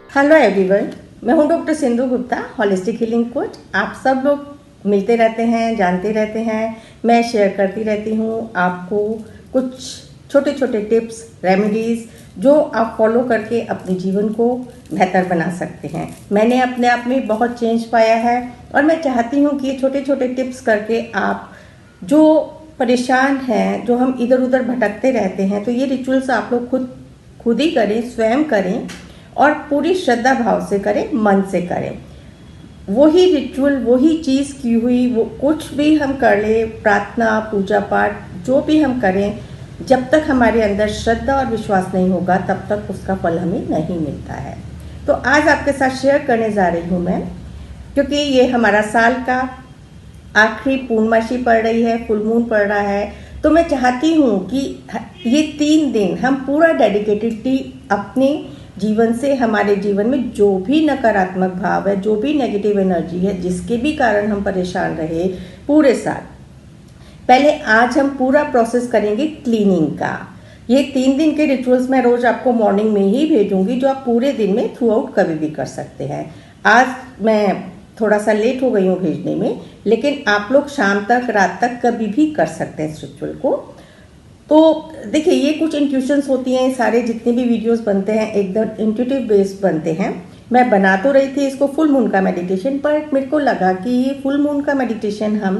Hello everyone, मैं हूं doctor Sindhu Gupta, holistic healing coach. आप सब लोग मिलते रहते हैं, जानते रहते हैं, मैं शेयर करती रहती हूं आपको कुछ छोटे छोटे टिप्स, रेमेडीज़ जो आप फॉलो करके अपने जीवन को बेहतर बना सकते हैं। मैंने अपने आप में बहुत चेंज पाया है और मैं चाहती हूँ कि ये छोटे छोटे टिप्स करके आप जो परेशान हैं, जो हम इधर उधर भटकते रहते हैं, तो ये रिचुअल्स आप लोग खुद ही करें, स्वयं करें और पूरी श्रद्धा भाव से करें, मन से करें। वही रिचुअल, वही चीज़ की हुई, वो कुछ भी हम कर ले, प्रार्थना, पूजा पाठ जो भी हम करें, जब तक हमारे अंदर श्रद्धा और विश्वास नहीं होगा तब तक उसका फल हमें नहीं मिलता है। तो आज आपके साथ शेयर करने जा रही हूँ मैं, क्योंकि ये हमारा साल का आखिरी पूर्णमासी पड़ रही है, फुल मून पड़ रहा है, तो मैं चाहती हूँ कि ये 3 दिन हम पूरा डेडिकेटेडली अपने जीवन से, हमारे जीवन में जो भी नकारात्मक भाव है, जो भी नेगेटिव एनर्जी है, जिसके भी कारण हम परेशान रहे पूरे साल, पहले आज हम पूरा प्रोसेस करेंगे क्लीनिंग का। ये 3 दिन के रिचुअल्स मैं रोज आपको मॉर्निंग में ही भेजूंगी, जो आप पूरे दिन में थ्रू आउट कभी भी कर सकते हैं। आज मैं थोड़ा सा लेट हो गई हूँ भेजने में, लेकिन आप लोग शाम तक, रात तक कभी भी कर सकते हैं इस रिचुअल को। तो देखिए, ये कुछ इंट्यूशंस होती हैं, सारे जितने भी वीडियोस बनते हैं एकदम इंट्यूटिव बेस्ड बनते हैं। मैं बना तो रही थी इसको फुल मून का मेडिटेशन, पर मेरे को लगा कि ये फुल मून का मेडिटेशन हम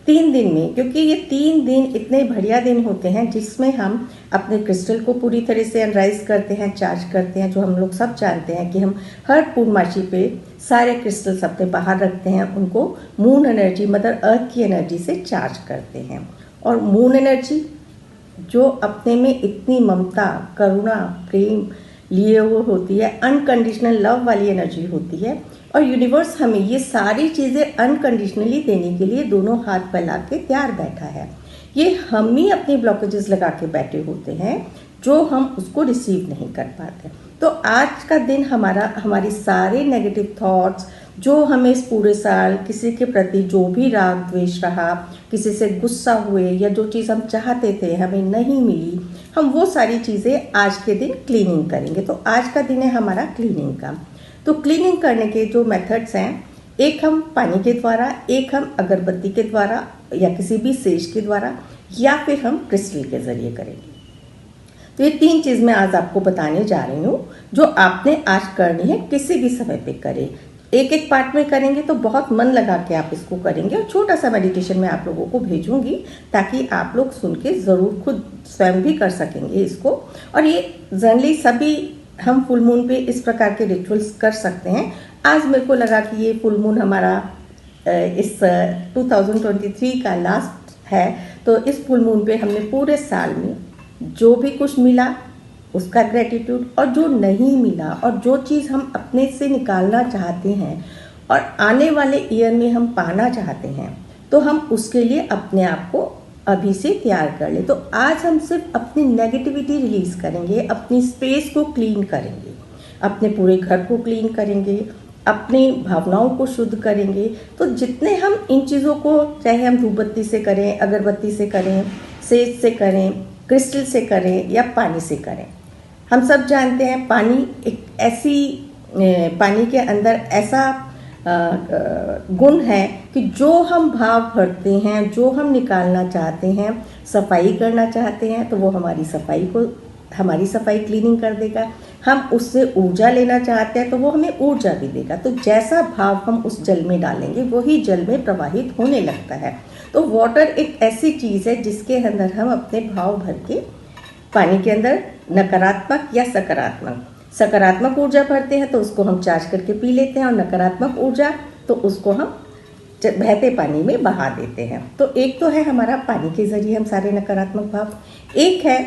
3 दिन में, क्योंकि ये 3 दिन इतने बढ़िया दिन होते हैं जिसमें हम अपने क्रिस्टल को पूरी तरह से अनराइज करते हैं, चार्ज करते हैं। जो हम लोग सब जानते हैं कि हम हर पूर्णमासी पे सारे क्रिस्टल्स अपने बाहर रखते हैं, उनको मून एनर्जी, मदर अर्थ की एनर्जी से चार्ज करते हैं। और मून एनर्जी जो अपने में इतनी ममता, करुणा, प्रेम लिए हुए होती है, अनकंडीशनल लव वाली एनर्जी होती है। और यूनिवर्स हमें ये सारी चीज़ें अनकंडीशनली देने के लिए दोनों हाथ फैला के तैयार बैठा है। ये हम ही अपनी ब्लॉकेजेस लगा के बैठे होते हैं, जो हम उसको रिसीव नहीं कर पाते। तो आज का दिन हमारी सारे नेगेटिव थॉट्स, जो हमें इस पूरे साल किसी के प्रति जो भी राग द्वेष रहा, किसी से गुस्सा हुए, या जो चीज़ हम चाहते थे हमें नहीं मिली, हम वो सारी चीज़ें आज के दिन क्लीनिंग करेंगे। तो आज का दिन है हमारा क्लीनिंग का। तो क्लीनिंग करने के जो मेथड्स हैं, एक हम पानी के द्वारा, एक हम अगरबत्ती के द्वारा या किसी भी सेज के द्वारा, या फिर हम क्रिस्टल के जरिए करेंगे। तो ये 3 चीज़ मैं आज आपको बताने जा रही हूँ, जो आपने आज करनी है, किसी भी समय पे करें। एक एक पार्ट में करेंगे तो बहुत मन लगा के आप इसको करेंगे, और छोटा सा मेडिटेशन मैं आप लोगों को भेजूंगी ताकि आप लोग सुन के ज़रूर खुद स्वयं भी कर सकेंगे इसको। और ये जनरली सभी हम फुल मून पे इस प्रकार के रिचुअल्स कर सकते हैं। आज मेरे को लगा कि ये फुल मून हमारा इस 2023 का लास्ट है, तो इस फुल मून पे हमने पूरे साल में जो भी कुछ मिला उसका ग्रेटिट्यूड, और जो नहीं मिला और जो चीज़ हम अपने से निकालना चाहते हैं और आने वाले ईयर में हम पाना चाहते हैं, तो हम उसके लिए अपने आप को अभी से तैयार कर ले। तो आज हम सिर्फ अपनी नेगेटिविटी रिलीज करेंगे, अपनी स्पेस को क्लीन करेंगे, अपने पूरे घर को क्लीन करेंगे, अपनी भावनाओं को शुद्ध करेंगे। तो जितने हम इन चीज़ों को, चाहे हम धूप बत्ती से करें, अगरबत्ती से करें, सेज से करें, क्रिस्टल से करें या पानी से करें, हम सब जानते हैं पानी एक ऐसी, पानी के अंदर ऐसा गुण है कि जो हम भाव भरते हैं, जो हम निकालना चाहते हैं, सफाई करना चाहते हैं, तो वो हमारी सफाई क्लीनिंग कर देगा। हम उससे ऊर्जा लेना चाहते हैं तो वो हमें ऊर्जा भी देगा। तो जैसा भाव हम उस जल में डालेंगे वही जल में प्रवाहित होने लगता है। तो वाटर एक ऐसी चीज़ है जिसके अंदर हम अपने भाव भर के, पानी के अंदर नकारात्मक या सकारात्मक ऊर्जा भरते हैं तो उसको हम चार्ज करके पी लेते हैं, और नकारात्मक ऊर्जा तो उसको हम बहते पानी में बहा देते हैं। तो एक तो है हमारा पानी के जरिए हम सारे नकारात्मक भाव, एक है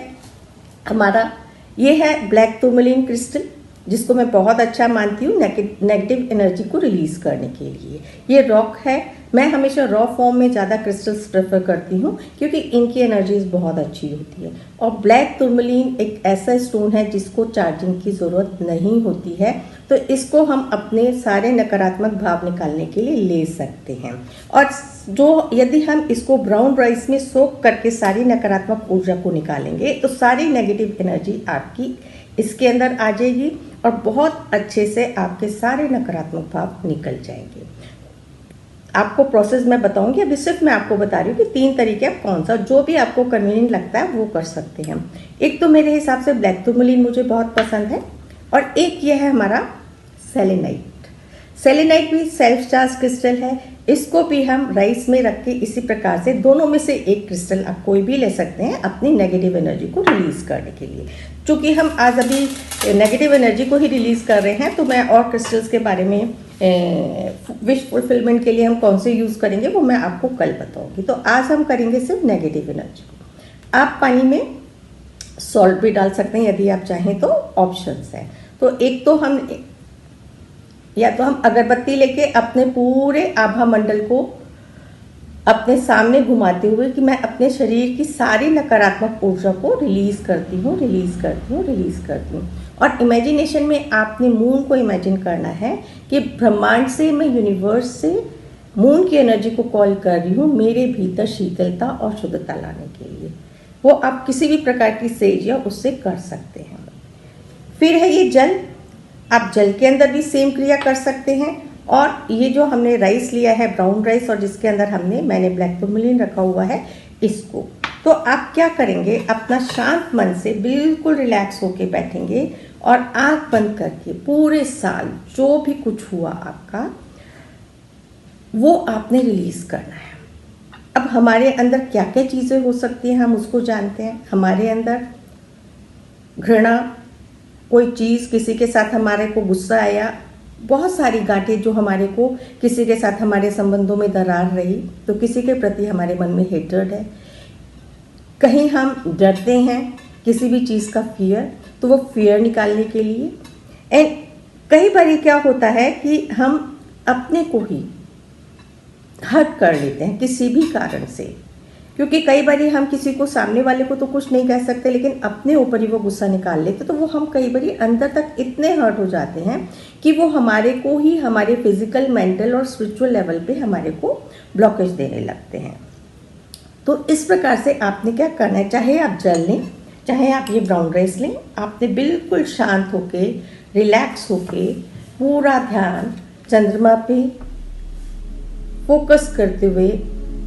हमारा ये है ब्लैक टूरमैलिन क्रिस्टल, जिसको मैं बहुत अच्छा मानती हूँ नेगेटिव एनर्जी को रिलीज करने के लिए। ये रॉक है, मैं हमेशा रॉ फॉर्म में ज़्यादा क्रिस्टल्स प्रेफर करती हूँ क्योंकि इनकी एनर्जीज बहुत अच्छी होती है। और ब्लैक टूरमैलिन एक ऐसा स्टोन है जिसको चार्जिंग की ज़रूरत नहीं होती है, तो इसको हम अपने सारे नकारात्मक भाव निकालने के लिए ले सकते हैं। और जो यदि हम इसको ब्राउन राइस में सोक करके सारी नकारात्मक ऊर्जा को निकालेंगे तो सारी नेगेटिव एनर्जी आपकी इसके अंदर आ जाएगी और बहुत अच्छे से आपके सारे नकारात्मक भाव निकल जाएंगे। आपको प्रोसेस मैं बताऊंगी, अभी सिर्फ मैं आपको बता रही हूँ कि 3 तरीके आप कौन सा जो भी आपको कन्वीनियंट लगता है वो कर सकते हैं। एक तो मेरे हिसाब से ब्लैक टूरमैलिन मुझे बहुत पसंद है, और एक ये है हमारा सेलेनाइट। सेलेनाइट भी सेल्फ चार्ज क्रिस्टल है, इसको भी हम राइस में रख के इसी प्रकार से दोनों में से एक क्रिस्टल आप कोई भी ले सकते हैं अपनी नेगेटिव एनर्जी को रिलीज करने के लिए। क्योंकि हम आज अभी नेगेटिव एनर्जी को ही रिलीज कर रहे हैं, तो मैं और क्रिस्टल्स के बारे में विश फुलफिलमेंट के लिए हम कौन से यूज़ करेंगे वो मैं आपको कल बताऊंगी। तो आज हम करेंगे सिर्फ नेगेटिव एनर्जी को। आप पानी में सॉल्ट भी डाल सकते हैं यदि आप चाहें, तो ऑप्शंस हैं। तो एक तो हम या तो हम अगरबत्ती लेके अपने पूरे आभा मंडल को अपने सामने घुमाते हुए कि मैं अपने शरीर की सारी नकारात्मक ऊर्जा को रिलीज करती हूँ, रिलीज करती हूँ, रिलीज करती हूँ। और इमेजिनेशन में आपने मून को इमेजिन करना है कि ब्रह्मांड से, मैं यूनिवर्स से मून की एनर्जी को कॉल कर रही हूँ मेरे भीतर शीतलता और शुद्धता लाने के लिए। वो आप किसी भी प्रकार की सेज या उससे कर सकते हैं। फिर है ये जल, आप जल के अंदर भी सेम क्रिया कर सकते हैं। और ये जो हमने राइस लिया है, ब्राउन राइस, और जिसके अंदर मैंने ब्लैक टूरमैलिन रखा हुआ है, इसको तो आप क्या करेंगे, अपना शांत मन से बिल्कुल रिलैक्स होके बैठेंगे और आंख बंद करके पूरे साल जो भी कुछ हुआ आपका वो आपने रिलीज करना है। अब हमारे अंदर क्या क्या चीज़ें हो सकती हैं हम उसको जानते हैं। हमारे अंदर घृणा, कोई चीज़, किसी के साथ हमारे को गुस्सा आया, बहुत सारी गांठें जो हमारे को, किसी के साथ हमारे संबंधों में दरार रही तो किसी के प्रति हमारे मन में हेट्रेड है, कहीं हम डरते हैं किसी भी चीज़ का फियर, तो वो फियर निकालने के लिए। एंड कई बार क्या होता है कि हम अपने को ही हर्ट कर लेते हैं किसी भी कारण से, क्योंकि कई बार हम किसी को, सामने वाले को तो कुछ नहीं कह सकते, लेकिन अपने ऊपर ही वो गुस्सा निकाल लेते, तो वो हम कई बार अंदर तक इतने हर्ट हो जाते हैं कि वो हमारे को ही, हमारे फिजिकल, मेंटल और स्पिरिचुअल लेवल पे हमारे को ब्लॉकेज देने लगते हैं। तो इस प्रकार से आपने क्या करना है, चाहे आप जल लें, चाहे आप ये ब्राउन राइस लें, आपने बिल्कुल शांत होके, रिलैक्स होके, पूरा ध्यान चंद्रमा पे फोकस करते हुए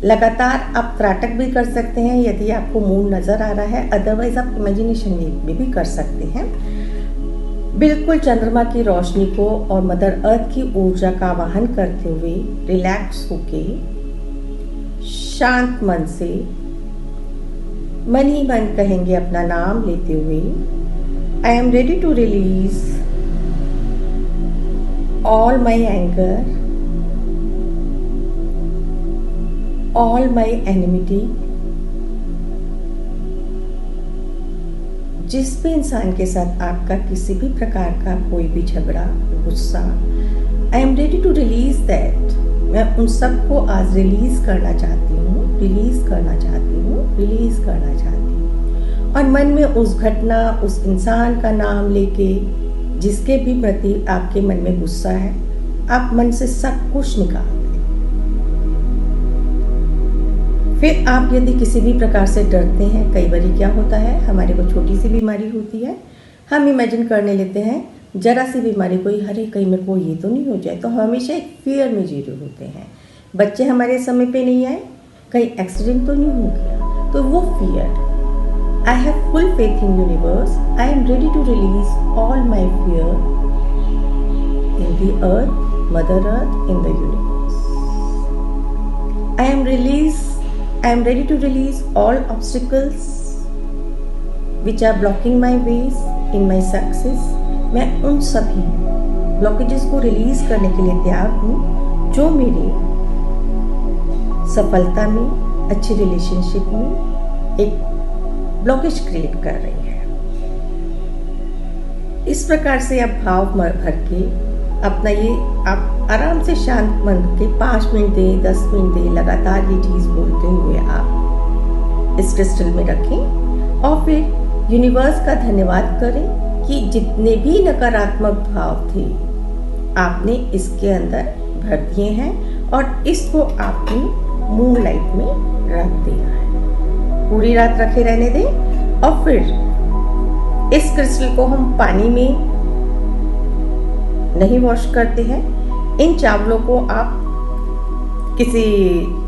लगातार आप त्राटक भी कर सकते हैं यदि आपको मून नज़र आ रहा है, अदरवाइज आप इमेजिनेशन में भी कर सकते हैं। बिल्कुल चंद्रमा की रोशनी को और मदर अर्थ की ऊर्जा का आवाहन करते हुए रिलैक्स होके शांत मन से मन ही मन कहेंगे अपना नाम लेते हुए, I am ready to release all my anger, all my enmity। जिस भी इंसान के साथ आपका किसी भी प्रकार का कोई भी झगड़ा, गुस्सा, I am ready to release that, मैं उन सब को आज रिलीज करना चाहती हूँ, रिलीज करना चाहती हूँ, रिलीज करना चाहती हूँ। और मन में उस घटना, उस इंसान का नाम लेके जिसके भी प्रति आपके मन में गुस्सा है, आप मन से सब कुछ निकाल दें। फिर आप यदि किसी भी प्रकार से डरते हैं, कई बार क्या होता है, हमारे को छोटी सी बीमारी होती है, हम इमेजिन करने लेते हैं जरा सी बीमारी कोई, हरे कहीं मेरे को ये तो नहीं हो जाए, तो हमेशा एक फियर में जी रहे होते हैं। बच्चे हमारे समय पे नहीं आए, कहीं एक्सीडेंट तो नहीं हो गया, तो वो fear. I have full faith in universe, I am ready to release all my fear in the earth, mother earth, in the universe. I am ready to release all obstacles which are blocking my ways in my success। मैं उन सभी blockages को release करने के लिए तैयार हूँ जो मेरे सफलता में, अच्छी रिलेशनशिप में एक ब्लॉकेज क्रिएट कर रही है। इस प्रकार से आप भाव भर के अपना ये आप आराम से शांत मन के 5 मिनट दें, 10 मिनट दें, लगातार ये चीज़ बोलते हुए आप इस क्रिस्टल में रखें और फिर यूनिवर्स का धन्यवाद करें कि जितने भी नकारात्मक भाव थे आपने इसके अंदर भर दिए हैं और इसको आपने मून लाइट में रख दिया है। पूरी रात रखे रहने दें और फिर इस क्रिस्टल को हम पानी में नहीं वॉश करते हैं, इन चावलों को आप किसी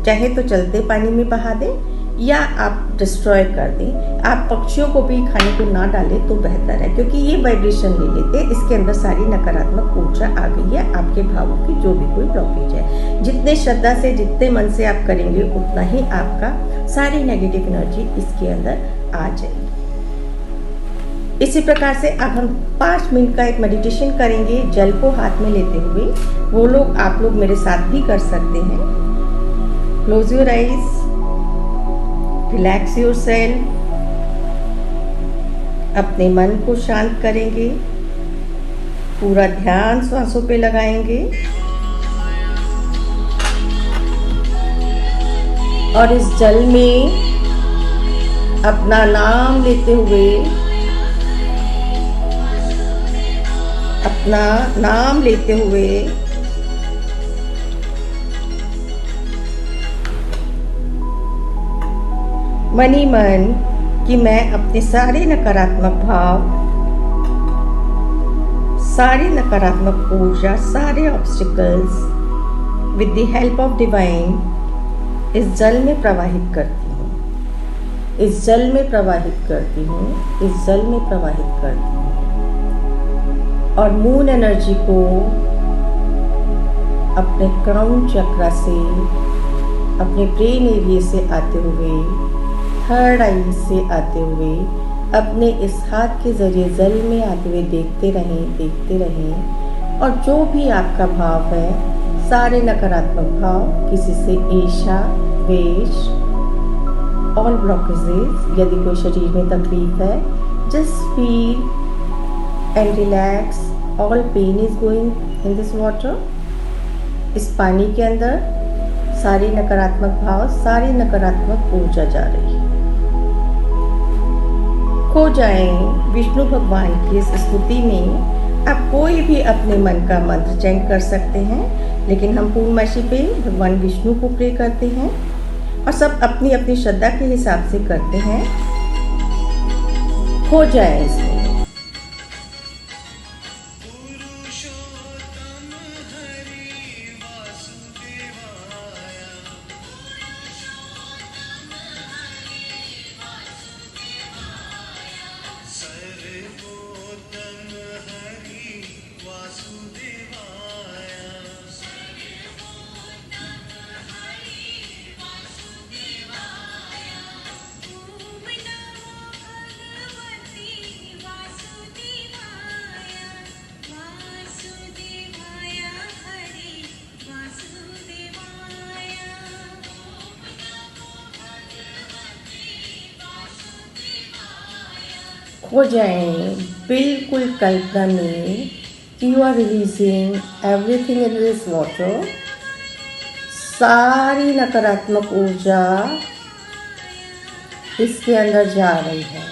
चाहे तो चलते पानी में बहा दें या आप डिस्ट्रॉय कर दें। आप पक्षियों को भी खाने को ना डालें तो बेहतर है, क्योंकि ये वाइब्रेशन ले लेते हैं, इसके अंदर सारी नकारात्मक ऊर्जा आ गई है। आपके भावों की जो भी कोई ब्लॉकेज है, जितने श्रद्धा से जितने मन से आप करेंगे उतना ही आपका सारी नेगेटिव एनर्जी इसके अंदर आ जाएगी। इसी प्रकार से अब हम 5 मिनट का एक मेडिटेशन करेंगे जल को हाथ में लेते हुए। वो लोग आप लोग मेरे साथ भी कर सकते हैं। Close your eyes, relax yourself, अपने मन को शांत करेंगे, पूरा ध्यान सांसों पे लगाएंगे और इस जल में अपना नाम लेते हुए, अपना नाम लेते हुए मन ही मन कि मैं अपने सारे नकारात्मक भाव, सारी नकारात्मक ऊर्जा, सारे obstacles with the help of divine इस जल में प्रवाहित करती हूँ, इस जल में प्रवाहित करती हूँ, इस जल में प्रवाहित करती हूँ। और मून एनर्जी को अपने क्राउन चक्रा से, अपने ब्रेन एरिया से आते हुए, थर्ड आई से आते हुए, अपने इस हाथ के जरिए जल में आते हुए देखते रहें, देखते रहें। और जो भी आपका भाव है, सारे नकारात्मक भाव, किसी से ईर्ष्या, द्वेष, ऑल ब्लॉकेजेस, यदि कोई शरीर में तकलीफ है, just feel and relax, all pain is going in this water. इस पानी के अंदर सारी नकारात्मक भाव, सारी नकारात्मक ऊर्जा जा रही है। खो जाएं विष्णु भगवान की इस स्तुति में। आप कोई भी अपने मन का मंत्र चैंट कर सकते हैं, लेकिन हम पूर्णमासी पे भगवान विष्णु को प्रे करते हैं और सब अपनी अपनी श्रद्धा के हिसाब से करते हैं। खो जाएं इसमें। हो जाएं बिल्कुल कल्पना में कि you are releasing everything in this water. सारी नकारात्मक ऊर्जा इसके अंदर जा रही है।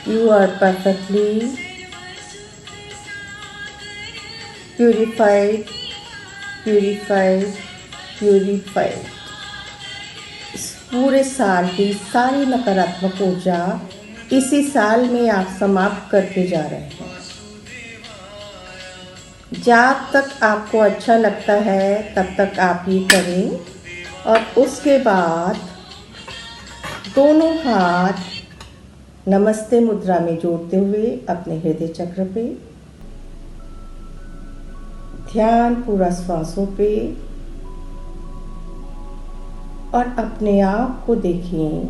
You are perfectly purified, purified, purified. पूरे साल की सारी नकारात्मक ऊर्जा इसी साल में आप समाप्त करके जा रहे हैं। जब तक आपको अच्छा लगता है तब तक आप ये करें और उसके बाद दोनों हाथ नमस्ते मुद्रा में जोड़ते हुए अपने हृदय चक्र पे ध्यान पूरा श्वासों पे, और अपने आप को देखें,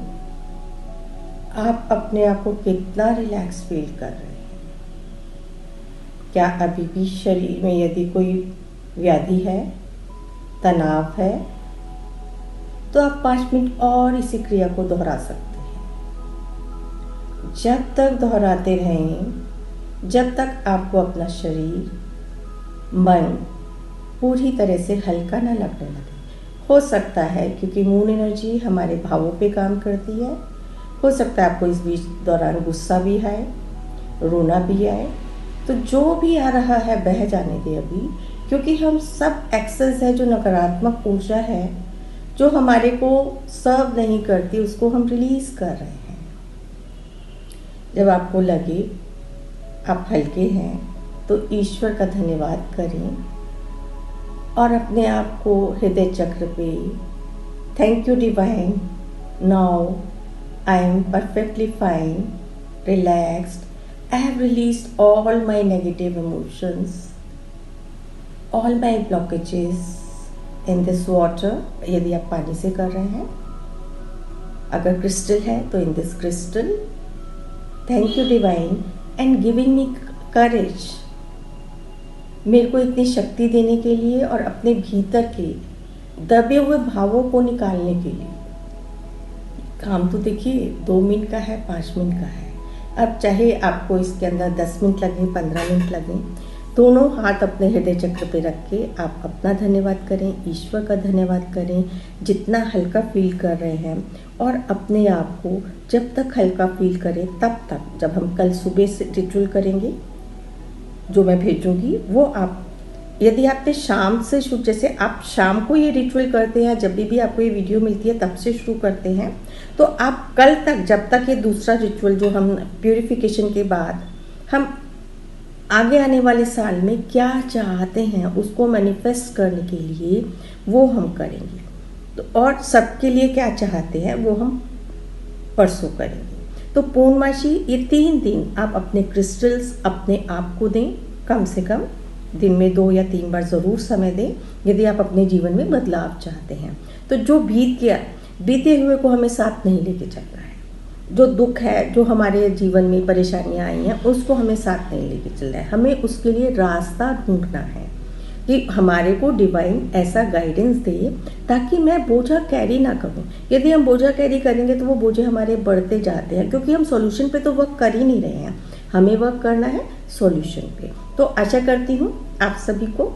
आप अपने आप को कितना रिलैक्स फील कर रहे हैं। क्या अभी भी शरीर में यदि कोई व्याधि है, तनाव है, तो आप 5 मिनट और इसी क्रिया को दोहरा सकते हैं। जब तक दोहराते रहें, जब तक आपको अपना शरीर, मन पूरी तरह से हल्का ना लगने लगे। हो सकता है क्योंकि मून एनर्जी हमारे भावों पे काम करती है, हो सकता है आपको इस बीच दौरान गुस्सा भी आए, रोना भी आए, तो जो भी आ रहा है बह जाने दे अभी, क्योंकि हम सब एक्सेस है, जो नकारात्मक ऊर्जा है जो हमारे को सर्व नहीं करती, उसको हम रिलीज कर रहे हैं। जब आपको लगे आप हल्के हैं तो ईश्वर का धन्यवाद करें और अपने आप को हृदय चक्र पे thank you divine, now I am perfectly fine, relaxed, I have released all my negative emotions, all my blockages in this water। यदि आप पानी से कर रहे हैं, अगर क्रिस्टल है तो in this crystal। Thank you divine and giving me courage, मेरे को इतनी शक्ति देने के लिए और अपने भीतर के दबे हुए भावों को निकालने के लिए। काम तो देखिए 2 मिनट का है, 5 मिनट का है। अब चाहे आपको इसके अंदर 10 मिनट लगे, 15 मिनट लगे, दोनों हाथ अपने हृदय चक्र पे रख के आप अपना धन्यवाद करें, ईश्वर का धन्यवाद करें जितना हल्का फील कर रहे हैं। और अपने आप को जब तक हल्का फील करें तब तक, जब हम कल सुबह से रिचुअल करेंगे जो मैं भेजूंगी, वो आप यदि आपने शाम से शुरू, जैसे आप शाम को ये रिचुअल करते हैं, जब भी आपको ये वीडियो मिलती है तब से शुरू करते हैं, तो आप कल तक, जब तक ये दूसरा रिचुअल जो हम प्यूरिफिकेशन के बाद हम आगे आने वाले साल में क्या चाहते हैं उसको मैनिफेस्ट करने के लिए वो हम करेंगे। तो और सबके लिए क्या चाहते हैं वो हम परसों करेंगे। तो पूर्णमासी ये 3 दिन आप अपने क्रिस्टल्स अपने आप को दें, कम से कम दिन में 2 या 3 बार ज़रूर समय दें यदि आप अपने जीवन में बदलाव चाहते हैं। तो जो बीत गया, बीते हुए को हमें साथ नहीं लेके चलना है। जो दुख है, जो हमारे जीवन में परेशानियां आई हैं, उसको हमें साथ नहीं लेके चलना है। हमें उसके लिए रास्ता ढूंढना है कि हमारे को डिवाइन ऐसा गाइडेंस दे ताकि मैं बोझा कैरी ना करूं। यदि हम बोझा कैरी करेंगे तो वो बोझे हमारे बढ़ते जाते हैं, क्योंकि हम सॉल्यूशन पे तो वर्क कर ही नहीं रहे हैं, हमें वर्क करना है सॉल्यूशन पे। तो आशा करती हूँ आप सभी को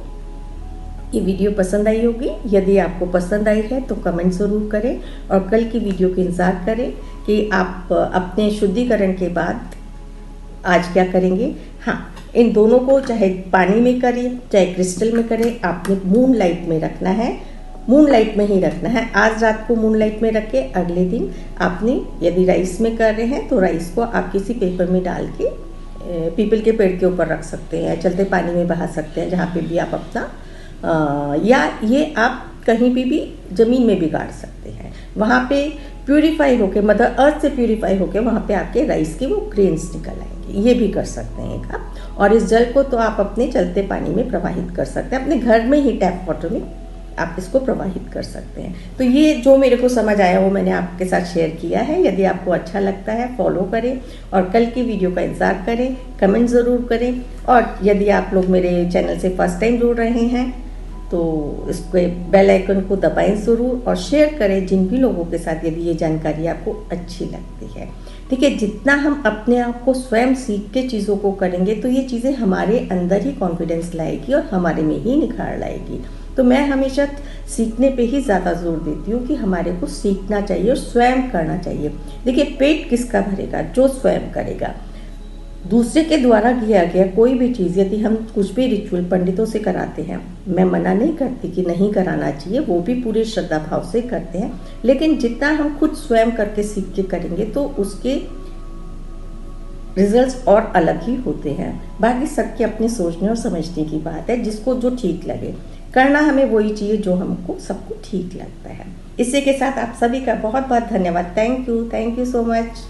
ये वीडियो पसंद आई होगी। यदि आपको पसंद आई है तो कमेंट ज़रूर करें और कल की वीडियो का इंतज़ार करें कि आप अपने शुद्धिकरण के बाद आज क्या करेंगे। हाँ, इन दोनों को चाहे पानी में करें चाहे क्रिस्टल में करें, आपने मून लाइट में रखना है, मून लाइट में ही रखना है। आज रात को मून लाइट में रख के अगले दिन आपने, यदि राइस में कर रहे हैं तो राइस को आप किसी पेपर में डाल के पीपल के पेड़ के ऊपर रख सकते हैं, चलते पानी में बहा सकते हैं, जहाँ पे भी आप अपना या ये आप कहीं भी ज़मीन में भी गाड़ सकते हैं। वहाँ पे प्यूरीफाई होके, मदर अर्थ से प्यूरीफाई होके वहाँ पे आपके राइस के वो ग्रेन्स निकल आएंगे। ये भी कर सकते हैं आप। और इस जल को तो आप अपने चलते पानी में प्रवाहित कर सकते हैं, अपने घर में ही टैप वाटर में आप इसको प्रवाहित कर सकते हैं। तो ये जो मेरे को समझ आया वो मैंने आपके साथ शेयर किया है। यदि आपको अच्छा लगता है फॉलो करें और कल की वीडियो का इंतज़ार करें, कमेंट ज़रूर करें। और यदि आप लोग मेरे चैनल से फर्स्ट टाइम जुड़ रहे हैं तो इसको बेल आइकन को दबाएं ज़रूर और शेयर करें जिन भी लोगों के साथ यदि ये जानकारी आपको अच्छी लगती है। ठीक है, जितना हम अपने आप को स्वयं सीख के चीज़ों को करेंगे तो ये चीज़ें हमारे अंदर ही कॉन्फिडेंस लाएगी और हमारे में ही निखार लाएगी। तो मैं हमेशा सीखने पे ही ज़्यादा जोर देती हूँ कि हमारे को सीखना चाहिए और स्वयं करना चाहिए। देखिए, पेट किसका भरेगा? जो स्वयं करेगा। दूसरे के द्वारा किया गया कोई भी चीज़, यदि हम कुछ भी रिचुअल पंडितों से कराते हैं, मैं मना नहीं करती कि नहीं कराना चाहिए, वो भी पूरे श्रद्धा भाव से करते हैं, लेकिन जितना हम खुद स्वयं करके सीख के करेंगे तो उसके रिजल्ट्स और अलग ही होते हैं। बाकी सबके अपने सोचने और समझने की बात है, जिसको जो ठीक लगे। करना हमें वही चाहिए जो हमको सबको ठीक लगता है। इसी के साथ आप सभी का बहुत बहुत धन्यवाद। Thank you so much.